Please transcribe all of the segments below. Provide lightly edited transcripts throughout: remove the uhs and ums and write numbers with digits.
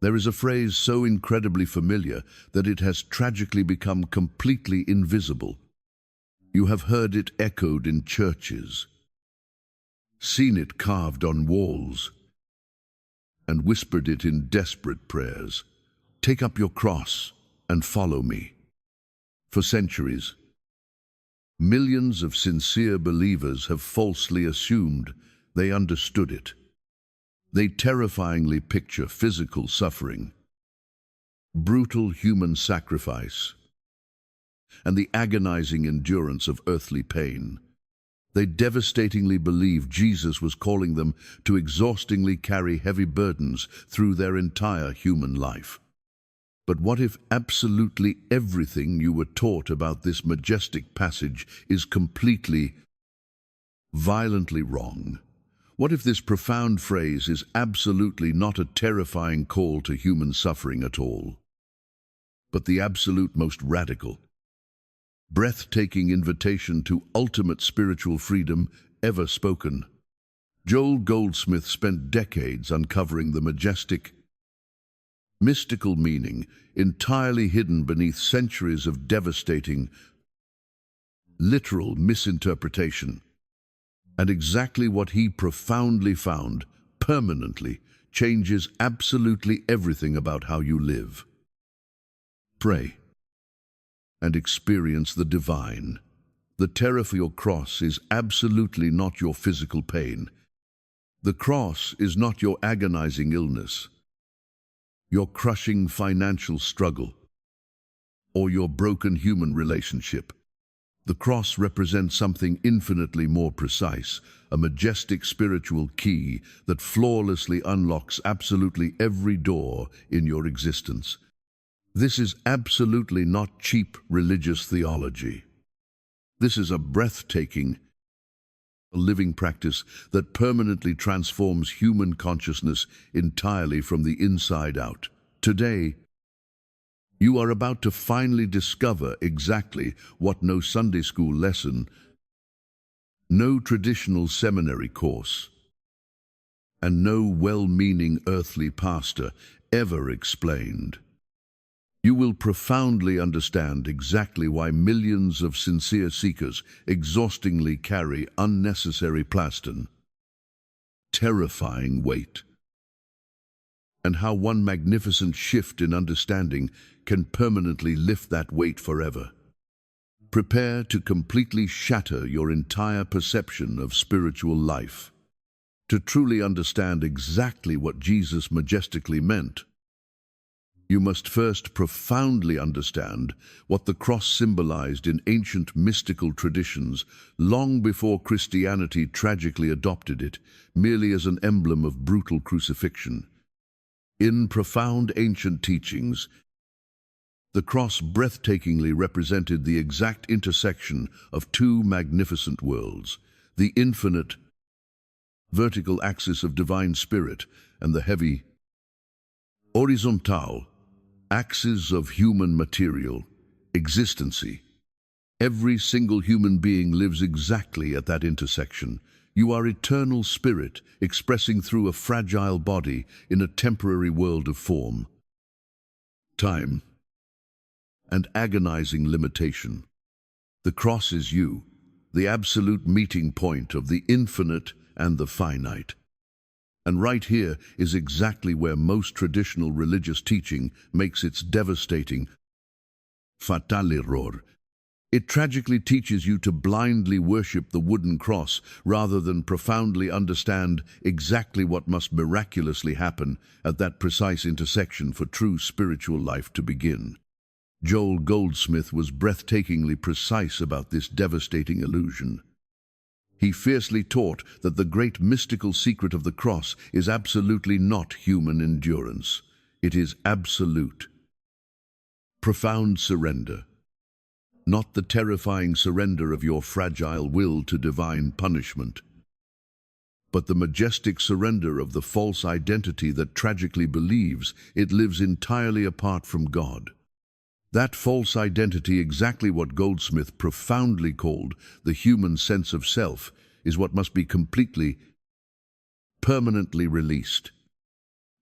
There is a phrase so incredibly familiar that it has tragically become completely invisible. You have heard it echoed in churches, seen it carved on walls, and whispered it in desperate prayers. Take up your cross and follow me. For centuries, millions of sincere believers have falsely assumed they understood it. They terrifyingly picture physical suffering, brutal human sacrifice, and the agonizing endurance of earthly pain. They devastatingly believe Jesus was calling them to exhaustingly carry heavy burdens through their entire human life. But what if absolutely everything you were taught about this majestic passage is completely, violently wrong? What if this profound phrase is absolutely not a terrifying call to human suffering at all, but the absolute most radical, breathtaking invitation to ultimate spiritual freedom ever spoken? Joel Goldsmith spent decades uncovering the majestic, mystical meaning entirely hidden beneath centuries of devastating, literal misinterpretation. And exactly what he profoundly found permanently changes absolutely everything about how you live. Pray and experience the divine. The terror for your cross is absolutely not your physical pain. The cross is not your agonizing illness, your crushing financial struggle, or your broken human relationship. The cross represents something infinitely more precise, a majestic spiritual key that flawlessly unlocks absolutely every door in your existence. This is absolutely not cheap religious theology. This is a breathtaking, living practice that permanently transforms human consciousness entirely from the inside out. Today, you are about to finally discover exactly what no Sunday school lesson, no traditional seminary course, and no well-meaning earthly pastor ever explained. You will profoundly understand exactly why millions of sincere seekers exhaustingly carry unnecessary plaster, terrifying weight, and how one magnificent shift in understanding can permanently lift that weight forever. Prepare to completely shatter your entire perception of spiritual life. To truly understand exactly what Jesus majestically meant, you must first profoundly understand what the cross symbolized in ancient mystical traditions long before Christianity tragically adopted it merely as an emblem of brutal crucifixion. In profound ancient teachings, the cross breathtakingly represented the exact intersection of two magnificent worlds, the infinite, vertical axis of divine spirit and the heavy, horizontal, axis of human material, existency. Every single human being lives exactly at that intersection. You are eternal spirit expressing through a fragile body in a temporary world of form, time, and agonizing limitation. The cross is you, the absolute meeting point of the infinite and the finite. And right here is exactly where most traditional religious teaching makes its devastating, fatal error. It tragically teaches you to blindly worship the wooden cross rather than profoundly understand exactly what must miraculously happen at that precise intersection for true spiritual life to begin. Joel Goldsmith was breathtakingly precise about this devastating illusion. He fiercely taught that the great mystical secret of the cross is absolutely not human endurance. It is absolute, profound surrender. Not the terrifying surrender of your fragile will to divine punishment, but the majestic surrender of the false identity that tragically believes it lives entirely apart from God. That false identity, exactly what Goldsmith profoundly called the human sense of self, is what must be completely, permanently released.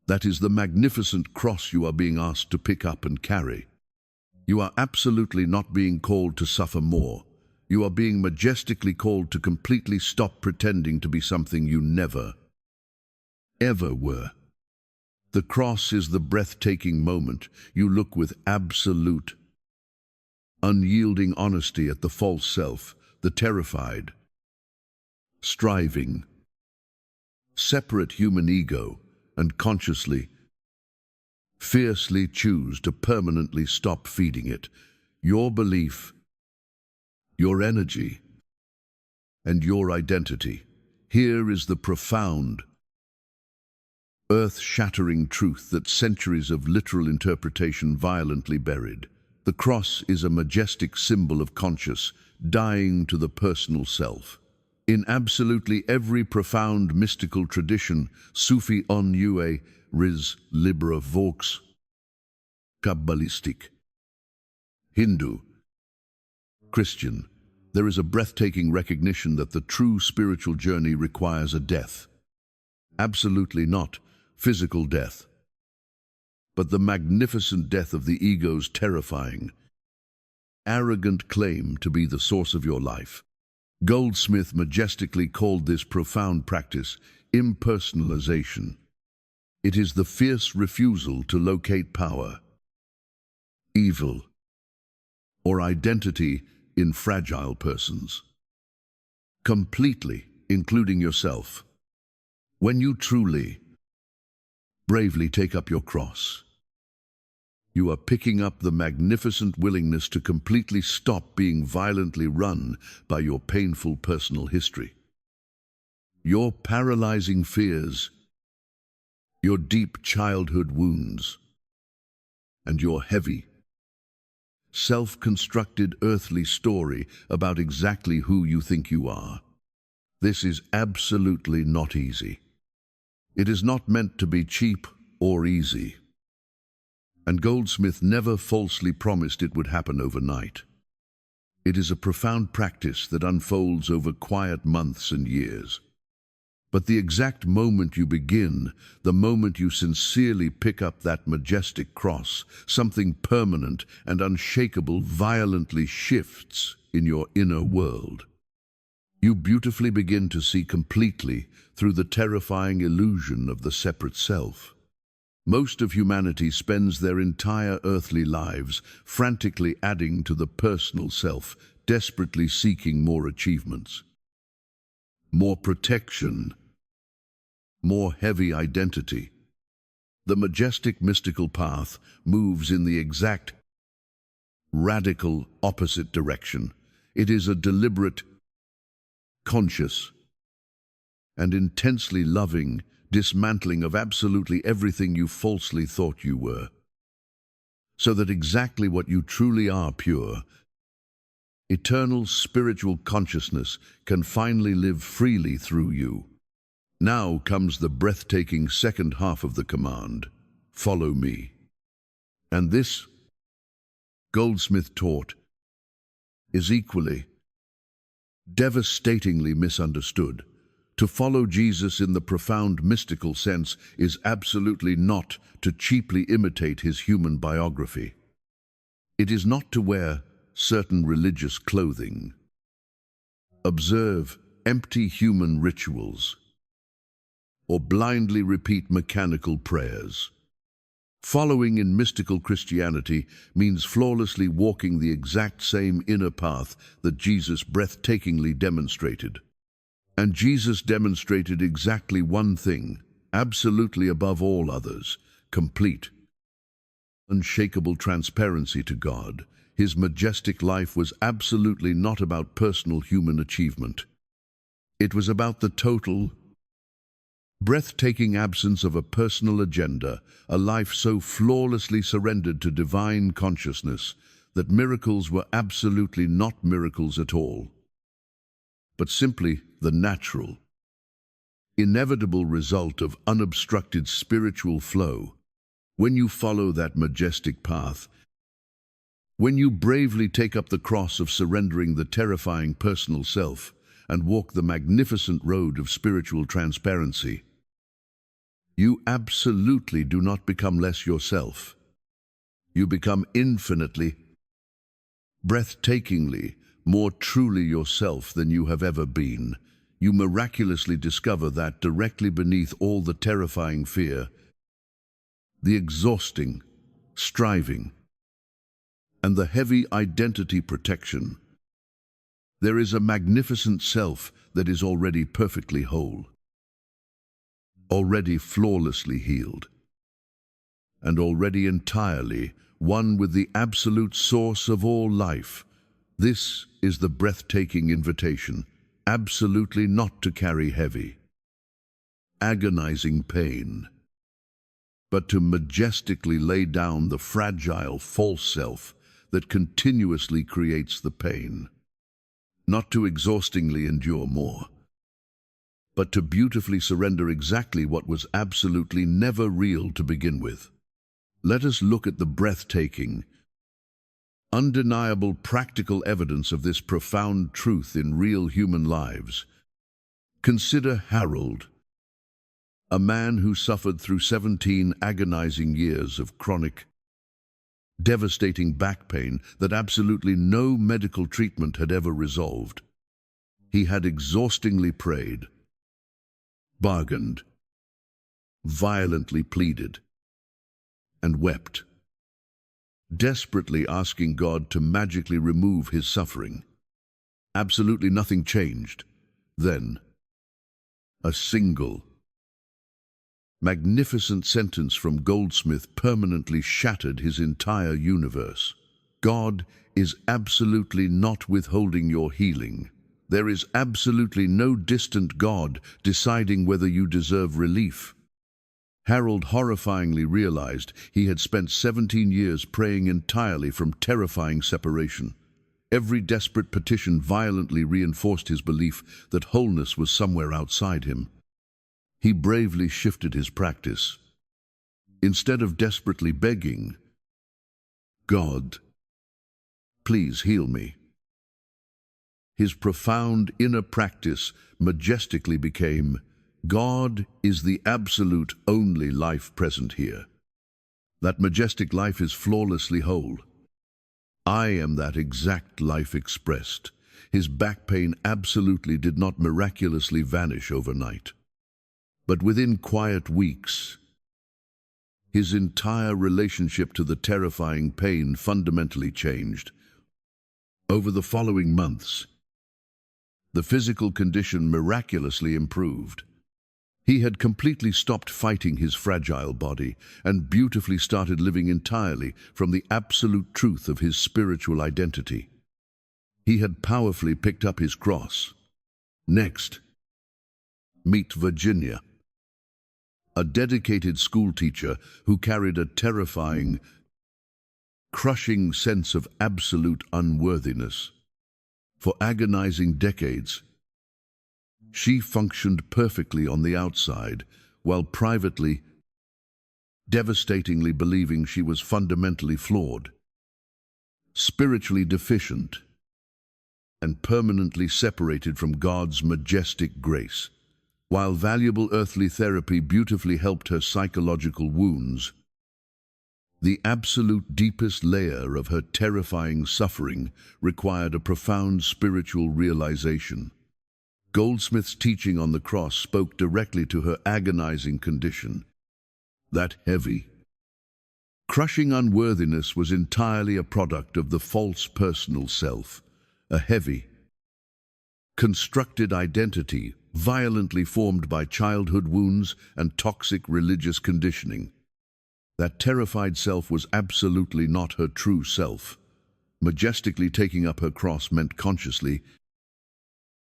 That is the magnificent cross you are being asked to pick up and carry. You are absolutely not being called to suffer more. You are being majestically called to completely stop pretending to be something you never, ever were. The cross is the breathtaking moment you look with absolute, unyielding honesty at the false self, the terrified, striving, separate human ego, and consciously, fiercely choose to permanently stop feeding it your belief, your energy, and your identity. Here is the profound, earth-shattering truth that centuries of literal interpretation violently buried. The cross is a majestic symbol of conscious, dying to the personal self. In absolutely every profound mystical tradition, Sufi ennuyé, Riz, Libra Vox, Kabbalistic, Hindu, Christian, there is a breathtaking recognition that the true spiritual journey requires a death. Absolutely not physical death, but the magnificent death of the ego's terrifying, arrogant claim to be the source of your life. Goldsmith majestically called this profound practice impersonalization. It is the fierce refusal to locate power, evil, or identity in fragile persons, completely including yourself. When you truly, bravely take up your cross, you are picking up the magnificent willingness to completely stop being violently run by your painful personal history, your paralyzing fears, your deep childhood wounds, and your heavy, self-constructed earthly story about exactly who you think you are. This is absolutely not easy. It is not meant to be cheap or easy. And Goldsmith never falsely promised it would happen overnight. It is a profound practice that unfolds over quiet months and years. But the exact moment you begin, the moment you sincerely pick up that majestic cross, something permanent and unshakable violently shifts in your inner world. You beautifully begin to see completely through the terrifying illusion of the separate self. Most of humanity spends their entire earthly lives frantically adding to the personal self, desperately seeking more achievements, more protection, more heavy identity. The majestic mystical path moves in the exact, radical opposite direction. It is a deliberate, conscious, and intensely loving dismantling of absolutely everything you falsely thought you were, so that exactly what you truly are, pure, eternal spiritual consciousness, can finally live freely through you. Now comes the breathtaking second half of the command, follow me. And this, Goldsmith taught, is equally, devastatingly misunderstood. To follow Jesus in the profound mystical sense is absolutely not to cheaply imitate his human biography. It is not to wear certain religious clothing, observe empty human rituals, or blindly repeat mechanical prayers. Following in mystical Christianity means flawlessly walking the exact same inner path that Jesus breathtakingly demonstrated. And Jesus demonstrated exactly one thing, absolutely above all others, complete, unshakable transparency to God. His majestic life was absolutely not about personal human achievement. It was about the total, breathtaking absence of a personal agenda, a life so flawlessly surrendered to divine consciousness that miracles were absolutely not miracles at all, but simply the natural, inevitable result of unobstructed spiritual flow. When you follow that majestic path, when you bravely take up the cross of surrendering the terrifying personal self and walk the magnificent road of spiritual transparency, You absolutely do not become less yourself. You become infinitely, breathtakingly, more truly yourself than you have ever been. You miraculously discover that directly beneath all the terrifying fear, the exhausting striving, and the heavy identity protection, there is a magnificent self that is already perfectly whole, already flawlessly healed, and already entirely one with the absolute source of all life. This is the breathtaking invitation, absolutely not to carry heavy, agonizing pain, but to majestically lay down the fragile false self that continuously creates the pain. Not to exhaustingly endure more, but to beautifully surrender exactly what was absolutely never real to begin with. Let us look at the breathtaking, undeniable practical evidence of this profound truth in real human lives. Consider Harold, a man who suffered through 17 agonizing years of chronic, devastating back pain that absolutely no medical treatment had ever resolved. He had exhaustingly prayed, bargained, violently pleaded, and wept, desperately asking God to magically remove his suffering. Absolutely nothing changed. Then, a single, magnificent sentence from Goldsmith permanently shattered his entire universe. God is absolutely not withholding your healing. There is absolutely no distant God deciding whether you deserve relief. Harold horrifyingly realized he had spent 17 years praying entirely from terrifying separation. Every desperate petition violently reinforced his belief that wholeness was somewhere outside him. He bravely shifted his practice. Instead of desperately begging, "God, please heal me," his profound inner practice majestically became, "God is the absolute only life present here. That majestic life is flawlessly whole. I am that exact life expressed." His back pain absolutely did not miraculously vanish overnight. But within quiet weeks, his entire relationship to the terrifying pain fundamentally changed. Over the following months, the physical condition miraculously improved. He had completely stopped fighting his fragile body and beautifully started living entirely from the absolute truth of his spiritual identity. He had powerfully picked up his cross. Next, meet Virginia, a dedicated schoolteacher who carried a terrifying, crushing sense of absolute unworthiness. For agonizing decades, she functioned perfectly on the outside, while privately, devastatingly believing she was fundamentally flawed, spiritually deficient, and permanently separated from God's majestic grace. While valuable earthly therapy beautifully helped her psychological wounds, the absolute deepest layer of her terrifying suffering required a profound spiritual realization. Goldsmith's teaching on the cross spoke directly to her agonizing condition. That heavy, crushing unworthiness was entirely a product of the false personal self, a heavy, constructed identity violently formed by childhood wounds and toxic religious conditioning. That terrified self was absolutely not her true self. Majestically taking up her cross meant consciously,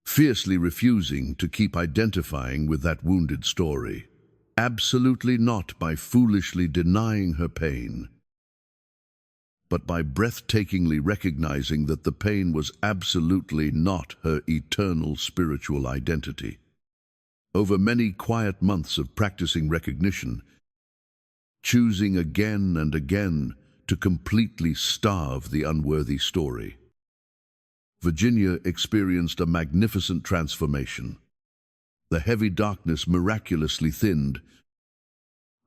fiercely refusing to keep identifying with that wounded story. Absolutely not by foolishly denying her pain, but by breathtakingly recognizing that the pain was absolutely not her eternal spiritual identity. Over many quiet months of practicing recognition, choosing again and again to completely starve the unworthy story, Virginia experienced a magnificent transformation. The heavy darkness miraculously thinned,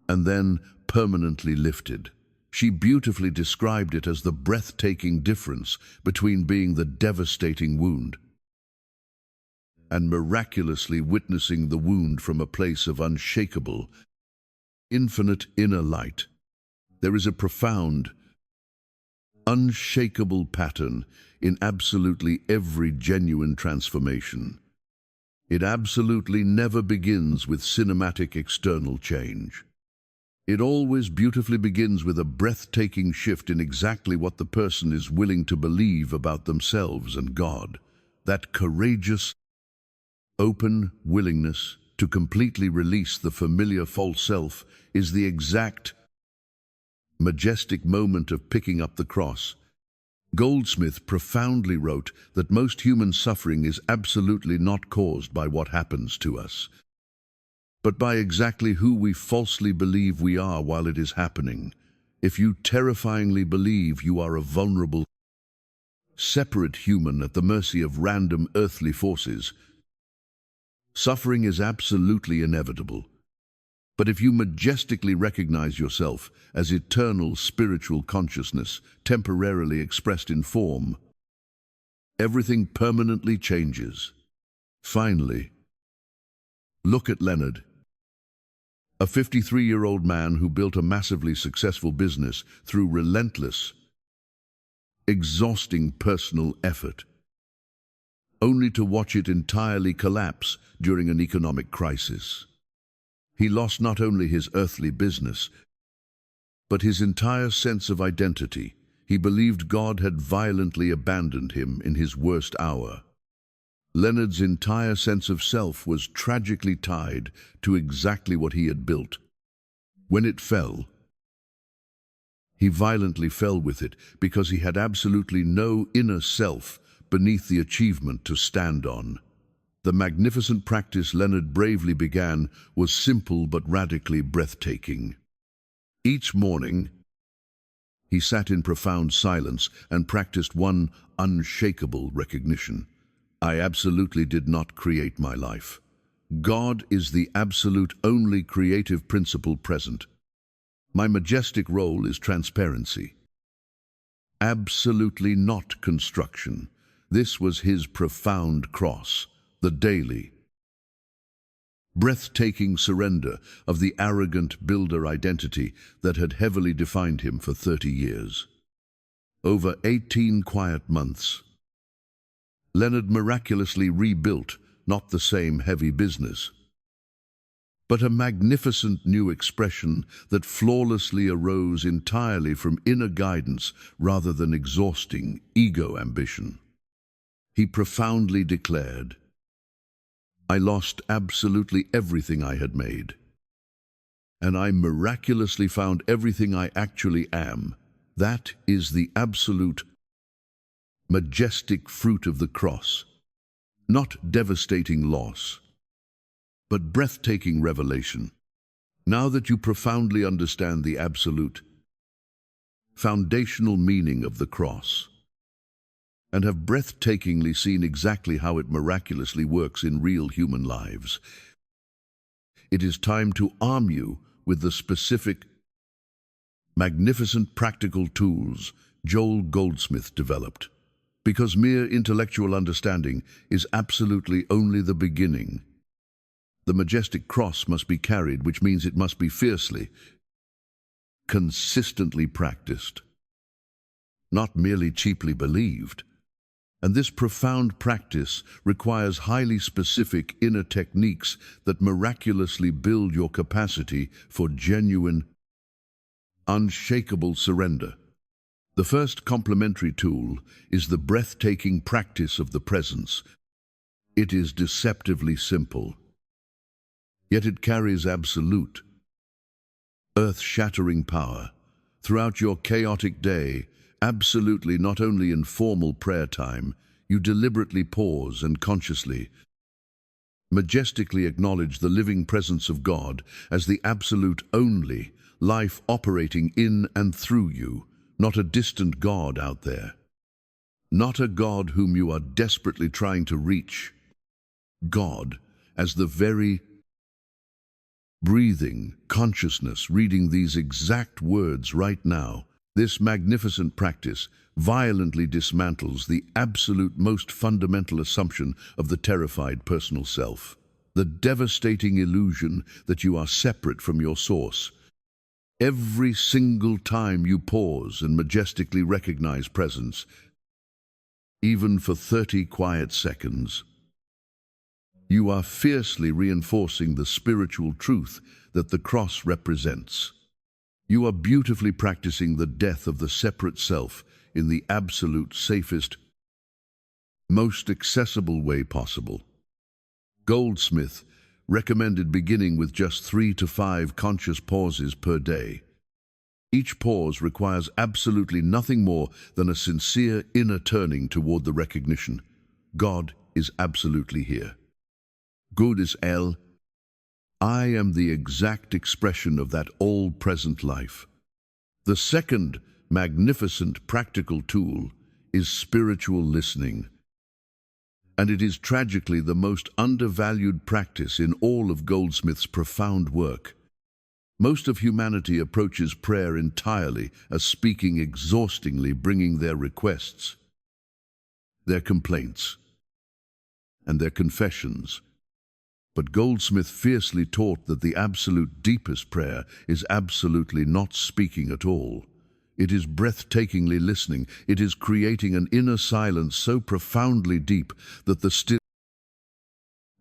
and then permanently lifted. She beautifully described it as the breathtaking difference between being the devastating wound and miraculously witnessing the wound from a place of unshakable, infinite inner light. There is a profound, unshakable pattern in absolutely every genuine transformation. It absolutely never begins with cinematic external change. It always beautifully begins with a breathtaking shift in exactly what the person is willing to believe about themselves and God. That courageous, open willingness to completely release the familiar false self is the exact, majestic moment of picking up the cross. Goldsmith profoundly wrote that most human suffering is absolutely not caused by what happens to us, but by exactly who we falsely believe we are while it is happening. If you terrifyingly believe you are a vulnerable, separate human at the mercy of random earthly forces, suffering is absolutely inevitable. But if you majestically recognize yourself as eternal spiritual consciousness, temporarily expressed in form, everything permanently changes. Finally, look at Leonard, a 53-year-old man who built a massively successful business through relentless, exhausting personal effort, only to watch it entirely collapse during an economic crisis. He lost not only his earthly business, but his entire sense of identity. He believed God had violently abandoned him in his worst hour. Leonard's entire sense of self was tragically tied to exactly what he had built. When it fell, he violently fell with it because he had absolutely no inner self beneath the achievement to stand on. The magnificent practice Leonard bravely began was simple but radically breathtaking. Each morning, he sat in profound silence and practiced one unshakable recognition. I absolutely did not create my life. God is the absolute only creative principle present. My majestic role is transparency. Absolutely not construction. This was his profound cross. The daily, breathtaking surrender of the arrogant builder identity that had heavily defined him for 30 years. Over 18 quiet months, Leonard miraculously rebuilt not the same heavy business, but a magnificent new expression that flawlessly arose entirely from inner guidance rather than exhausting ego ambition. He profoundly declared, I lost absolutely everything I had made, and I miraculously found everything I actually am. That is the absolute, majestic fruit of the cross. Not devastating loss, but breathtaking revelation. Now that you profoundly understand the absolute, foundational meaning of the cross, and have breathtakingly seen exactly how it miraculously works in real human lives, it is time to arm you with the specific, magnificent practical tools Joel Goldsmith developed. Because mere intellectual understanding is absolutely only the beginning. The majestic cross must be carried, which means it must be fiercely, consistently practiced, not merely cheaply believed. And this profound practice requires highly specific inner techniques that miraculously build your capacity for genuine, unshakable surrender. The first complementary tool is the breathtaking practice of the presence. It is deceptively simple, yet it carries absolute, earth-shattering power. Throughout your chaotic day, absolutely not only in formal prayer time, you deliberately pause and consciously, majestically acknowledge the living presence of God as the absolute only life operating in and through you, not a distant God out there, not a God whom you are desperately trying to reach. God as the very breathing, consciousness, reading these exact words right now. This magnificent practice violently dismantles the absolute most fundamental assumption of the terrified personal self, the devastating illusion that you are separate from your source. Every single time you pause and majestically recognize presence, even for 30 quiet seconds, you are fiercely reinforcing the spiritual truth that the cross represents. You are beautifully practicing the death of the separate self in the absolute safest, most accessible way possible. Goldsmith recommended beginning with just 3 to 5 conscious pauses per day. Each pause requires absolutely nothing more than a sincere inner turning toward the recognition: God is absolutely here. Good is I am the exact expression of that all-present life. The second magnificent practical tool is spiritual listening. And it is tragically the most undervalued practice in all of Goldsmith's profound work. Most of humanity approaches prayer entirely as speaking exhaustingly, bringing their requests, their complaints, and their confessions. But Goldsmith fiercely taught that the absolute deepest prayer is absolutely not speaking at all. It is breathtakingly listening. It is creating an inner silence so profoundly deep that the still,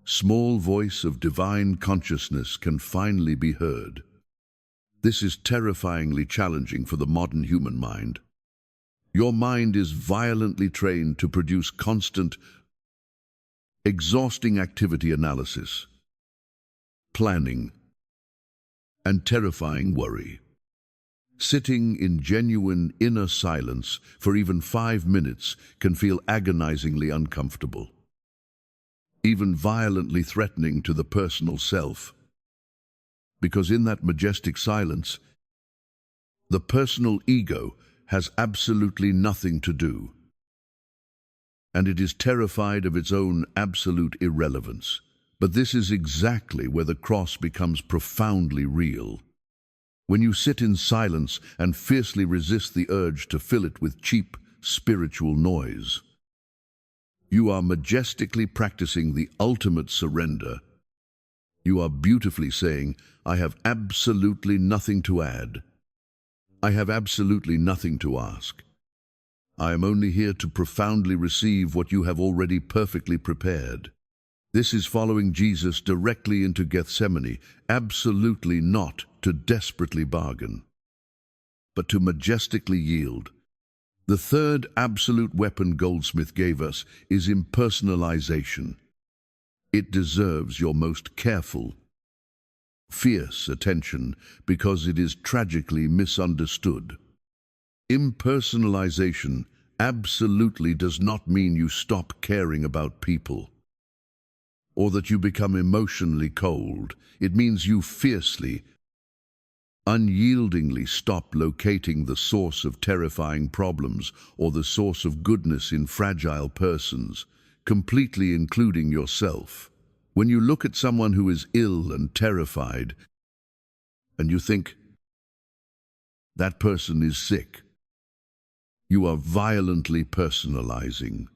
small voice of divine consciousness can finally be heard. This is terrifyingly challenging for the modern human mind. Your mind is violently trained to produce constant, exhausting activity analysis, planning, and terrifying worry. Sitting in genuine inner silence for even 5 minutes can feel agonizingly uncomfortable, even violently threatening to the personal self. Because in that majestic silence, the personal ego has absolutely nothing to do, and it is terrified of its own absolute irrelevance. But this is exactly where the cross becomes profoundly real. When you sit in silence and fiercely resist the urge to fill it with cheap spiritual noise, you are majestically practicing the ultimate surrender. You are beautifully saying, I have absolutely nothing to add. I have absolutely nothing to ask. I am only here to profoundly receive what you have already perfectly prepared. This is following Jesus directly into Gethsemane, absolutely not to desperately bargain, but to majestically yield. The third absolute weapon Goldsmith gave us is impersonalization. It deserves your most careful, fierce attention because it is tragically misunderstood. Impersonalization absolutely does not mean you stop caring about people, or that you become emotionally cold. It means you fiercely, unyieldingly stop locating the source of terrifying problems or the source of goodness in fragile persons, completely including yourself. When you look at someone who is ill and terrified, and you think, that person is sick, you are violently personalizing.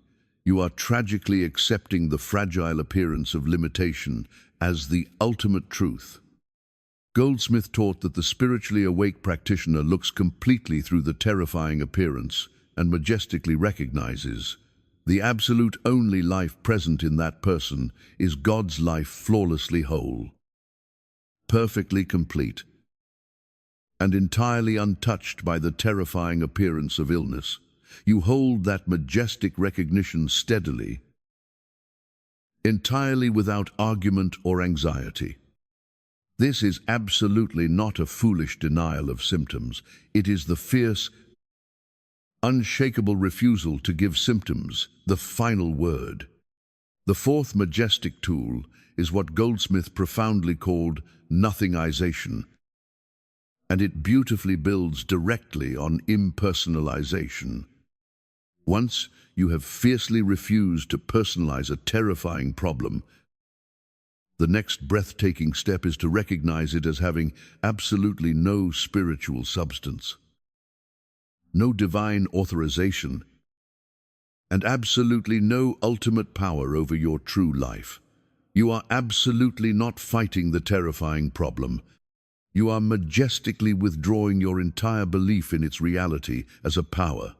You are tragically accepting the fragile appearance of limitation as the ultimate truth. Goldsmith taught that the spiritually awake practitioner looks completely through the terrifying appearance and majestically recognizes the absolute only life present in that person is God's life, flawlessly whole, perfectly complete, and entirely untouched by the terrifying appearance of illness. You hold that majestic recognition steadily, entirely without argument or anxiety. This is absolutely not a foolish denial of symptoms. It is the fierce, unshakable refusal to give symptoms the final word. The fourth majestic tool is what Goldsmith profoundly called Nothingization, and it beautifully builds directly on impersonalization. Once you have fiercely refused to personalize a terrifying problem, The next breathtaking step is to recognize it as having absolutely no spiritual substance, no divine authorization, and absolutely no ultimate power over your true life. You are absolutely not fighting the terrifying problem. You are majestically withdrawing your entire belief in its reality as a power.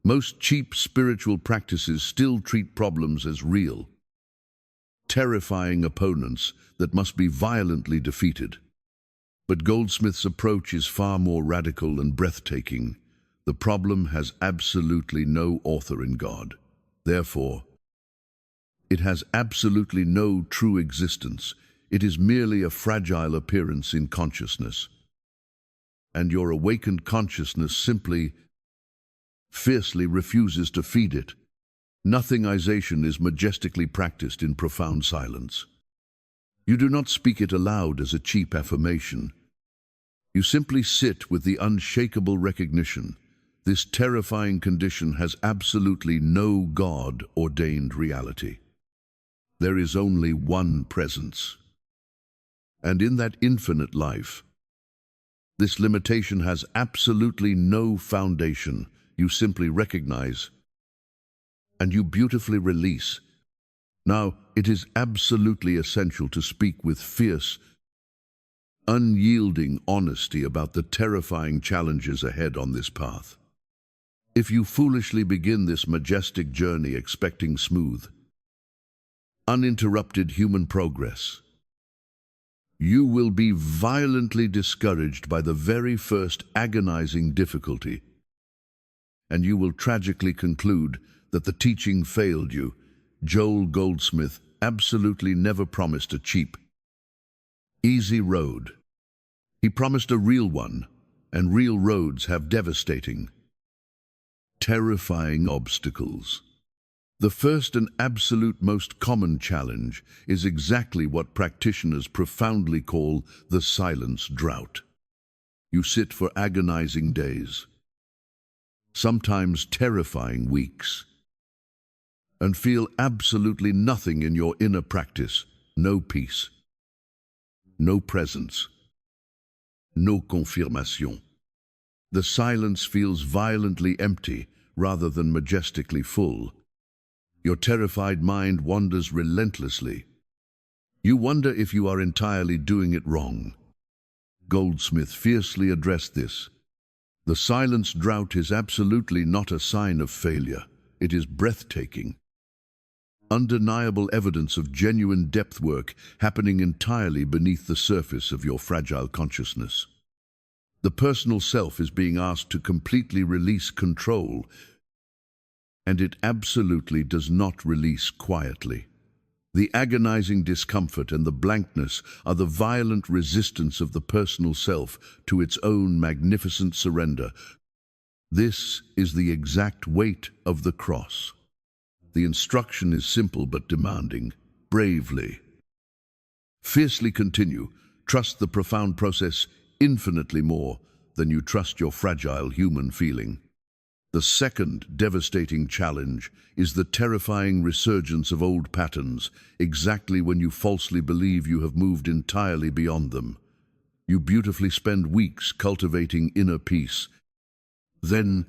Most cheap spiritual practices still treat problems as real, terrifying opponents that must be violently defeated. But Goldsmith's approach is far more radical and breathtaking. The problem has absolutely no author in God. Therefore, it has absolutely no true existence. It is merely a fragile appearance in consciousness. And your awakened consciousness simply, fiercely refuses to feed it. Nothingization is majestically practiced in profound silence. You do not speak it aloud as a cheap affirmation. You simply sit with the unshakable recognition. This terrifying condition has absolutely no God-ordained reality. There is only one presence. And in that infinite life, this limitation has absolutely no foundation. You simply recognize, and you beautifully release. Now, it is absolutely essential to speak with fierce, unyielding honesty about the terrifying challenges ahead on this path. If you foolishly begin this majestic journey expecting smooth, uninterrupted human progress, you will be violently discouraged by the very first agonizing difficulty, and you will tragically conclude that the teaching failed you. Joel Goldsmith absolutely never promised a cheap, easy road. He promised a real one, and real roads have devastating, terrifying obstacles. The first and absolute most common challenge is exactly what practitioners profoundly call the silence drought. You sit for agonizing days, sometimes terrifying weeks, and feel absolutely nothing in your inner practice. No peace, no presence, no confirmation. The silence feels violently empty rather than majestically full. Your terrified mind wanders relentlessly. You wonder if you are entirely doing it wrong. Goldsmith fiercely addressed this. The silence drought is absolutely not a sign of failure. It is breathtaking, undeniable evidence of genuine depth work happening entirely beneath the surface of your fragile consciousness. The personal self is being asked to completely release control, and it absolutely does not release quietly. The agonizing discomfort and the blankness are the violent resistance of the personal self to its own magnificent surrender. This is the exact weight of the cross. The instruction is simple but demanding. Bravely, fiercely continue. Trust the profound process infinitely more than you trust your fragile human feeling. The second devastating challenge is the terrifying resurgence of old patterns, exactly when you falsely believe you have moved entirely beyond them. You beautifully spend weeks cultivating inner peace. Then,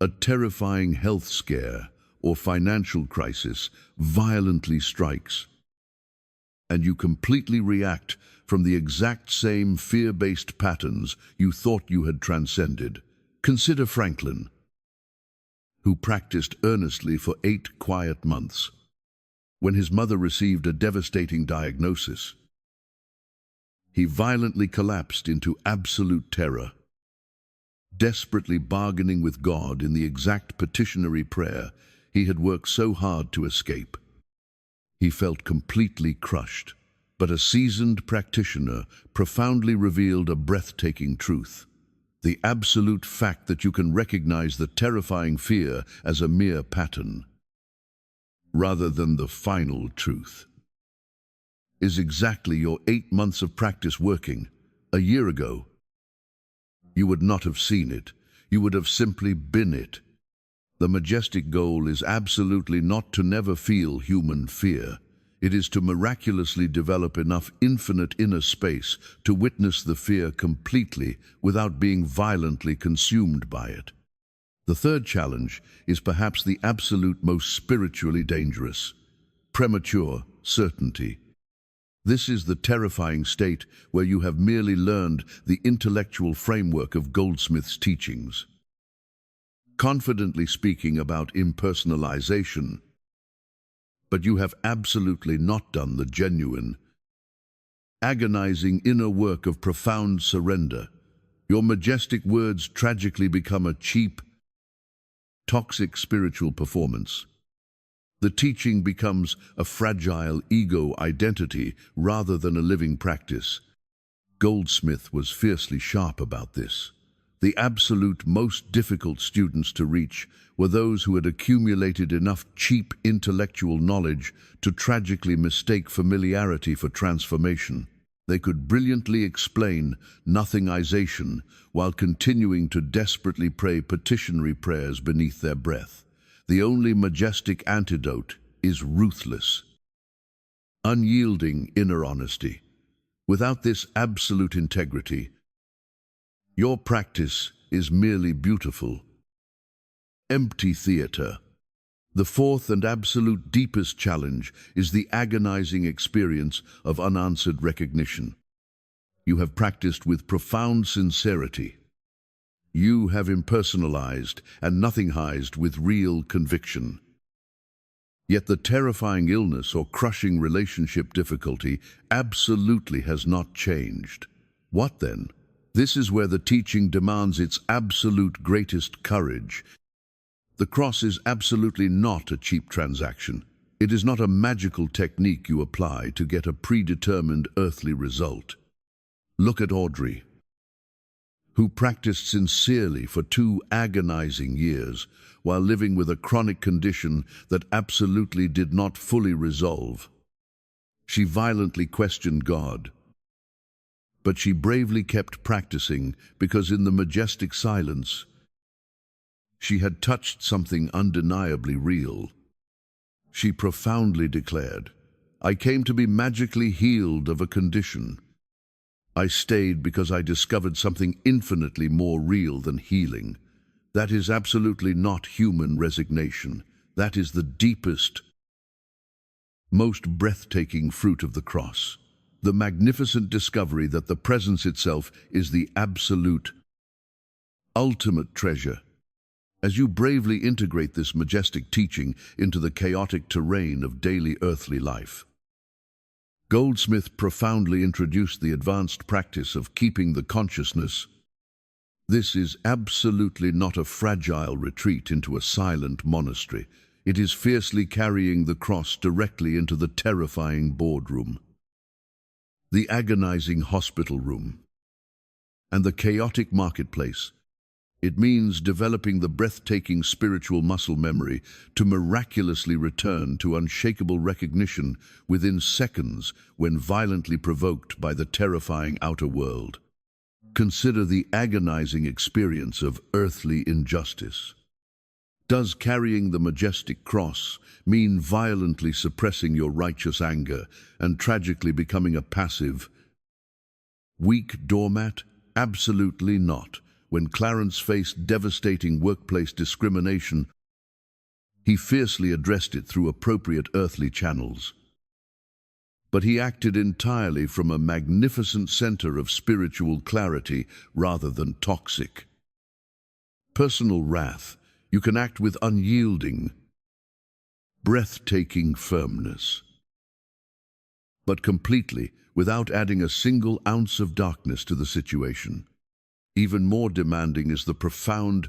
a terrifying health scare or financial crisis violently strikes, and you completely react from the exact same fear-based patterns you thought you had transcended. Consider Franklin, who practiced earnestly for 8 quiet months. When his mother received a devastating diagnosis, he violently collapsed into absolute terror, desperately bargaining with God in the exact petitionary prayer he had worked so hard to escape. He felt completely crushed, but a seasoned practitioner profoundly revealed a breathtaking truth. The absolute fact that you can recognize the terrifying fear as a mere pattern, rather than the final truth, is exactly your 8 months of practice working. A year ago, you would not have seen it. You would have simply been it. The majestic goal is absolutely not to never feel human fear. It is to miraculously develop enough infinite inner space to witness the fear completely without being violently consumed by it. The third challenge is perhaps the absolute most spiritually dangerous: premature certainty. This is the terrifying state where you have merely learned the intellectual framework of Goldsmith's teachings, confidently speaking about impersonalization, but you have absolutely not done the genuine, agonizing inner work of profound surrender. Your majestic words tragically become a cheap, toxic spiritual performance. The teaching becomes a fragile ego identity rather than a living practice. Goldsmith was fiercely sharp about this. The absolute most difficult students to reach were those who had accumulated enough cheap intellectual knowledge to tragically mistake familiarity for transformation. They could brilliantly explain nothingization while continuing to desperately pray petitionary prayers beneath their breath. The only majestic antidote is ruthless, unyielding inner honesty. Without this absolute integrity, your practice is merely beautiful, empty theater. The fourth and absolute deepest challenge is the agonizing experience of unanswered recognition. You have practiced with profound sincerity. You have impersonalized and nothingized with real conviction. Yet the terrifying illness or crushing relationship difficulty absolutely has not changed. What then? This is where the teaching demands its absolute greatest courage. The cross is absolutely not a cheap transaction. It is not a magical technique you apply to get a predetermined earthly result. Look at Audrey, who practiced sincerely for 2 agonizing years while living with a chronic condition that absolutely did not fully resolve. She violently questioned God, but she bravely kept practicing because in the majestic silence, she had touched something undeniably real. She profoundly declared, "I came to be magically healed of a condition. I stayed because I discovered something infinitely more real than healing. That is absolutely not human resignation. That is the deepest, most breathtaking fruit of the cross. The magnificent discovery that the presence itself is the absolute, ultimate treasure." As you bravely integrate this majestic teaching into the chaotic terrain of daily earthly life, Goldsmith profoundly introduced the advanced practice of keeping the consciousness. This is absolutely not a fragile retreat into a silent monastery. It is fiercely carrying the cross directly into the terrifying boardroom, the agonizing hospital room, and the chaotic marketplace. It means developing the breathtaking spiritual muscle memory to miraculously return to unshakable recognition within seconds when violently provoked by the terrifying outer world. Consider the agonizing experience of earthly injustice. Does carrying the majestic cross mean violently suppressing your righteous anger and tragically becoming a passive, weak doormat? Absolutely not. When Clarence faced devastating workplace discrimination, he fiercely addressed it through appropriate earthly channels. But he acted entirely from a magnificent center of spiritual clarity rather than toxic, personal wrath. You can act with unyielding, breathtaking firmness, but completely without adding a single ounce of darkness to the situation. Even more demanding is the profound,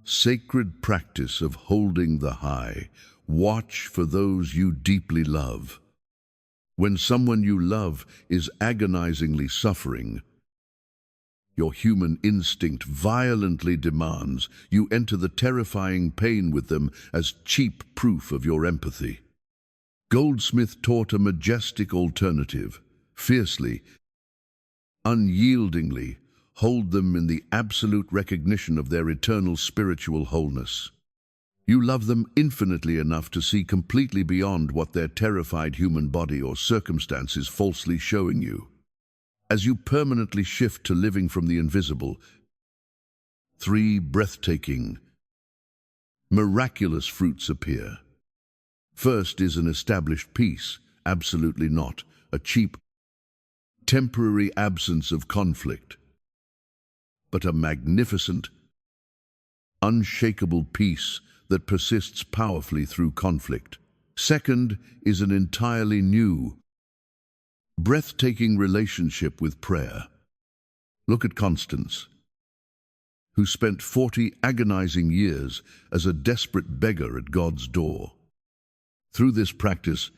sacred practice of holding the high. Watch for those you deeply love. When someone you love is agonizingly suffering, your human instinct violently demands you enter the terrifying pain with them as cheap proof of your empathy. Goldsmith taught a majestic alternative. Fiercely, unyieldingly, hold them in the absolute recognition of their eternal spiritual wholeness. You love them infinitely enough to see completely beyond what their terrified human body or circumstance is falsely showing you. As you permanently shift to living from the invisible, 3 breathtaking, miraculous fruits appear. First is an established peace, absolutely not a cheap, temporary absence of conflict, but a magnificent, unshakable peace that persists powerfully through conflict. Second is an entirely new, breathtaking relationship with prayer. Look at Constance, who spent 40 agonizing years as a desperate beggar at God's door. Through this practice,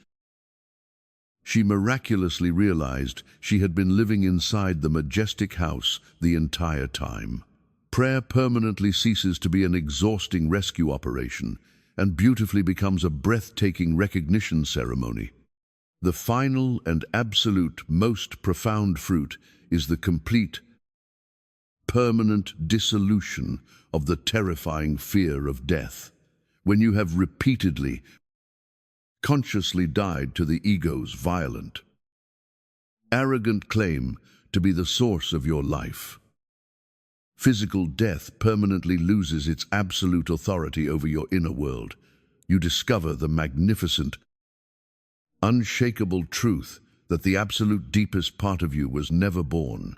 she miraculously realized she had been living inside the majestic house the entire time. Prayer permanently ceases to be an exhausting rescue operation and beautifully becomes a breathtaking recognition ceremony. The final and absolute most profound fruit is the complete, permanent dissolution of the terrifying fear of death. When you have repeatedly, consciously died to the ego's violent, arrogant claim to be the source of your life. Physical death permanently loses its absolute authority over your inner world. You discover the magnificent, unshakable truth that the absolute deepest part of you was never born,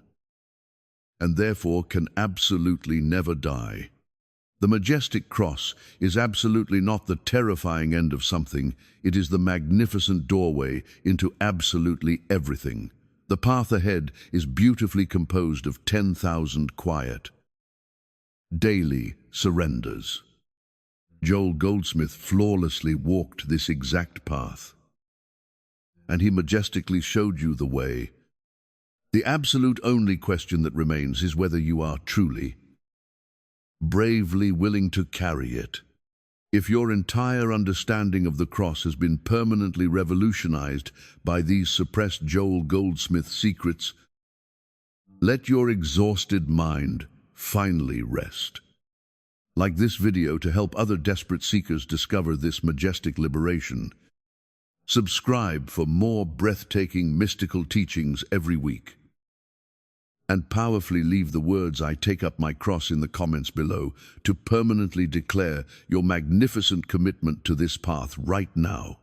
and therefore can absolutely never die. The majestic cross is absolutely not the terrifying end of something, it is the magnificent doorway into absolutely everything. The path ahead is beautifully composed of 10,000 quiet, daily surrenders. Joel Goldsmith flawlessly walked this exact path, and he majestically showed you the way. The absolute only question that remains is whether you are truly, bravely willing to carry it. If your entire understanding of the cross has been permanently revolutionized by these suppressed Joel Goldsmith secrets, let your exhausted mind finally rest. Like this video to help other desperate seekers discover this majestic liberation. Subscribe for more breathtaking mystical teachings every week. And powerfully leave the words "I take up my cross" in the comments below to permanently declare your magnificent commitment to this path right now.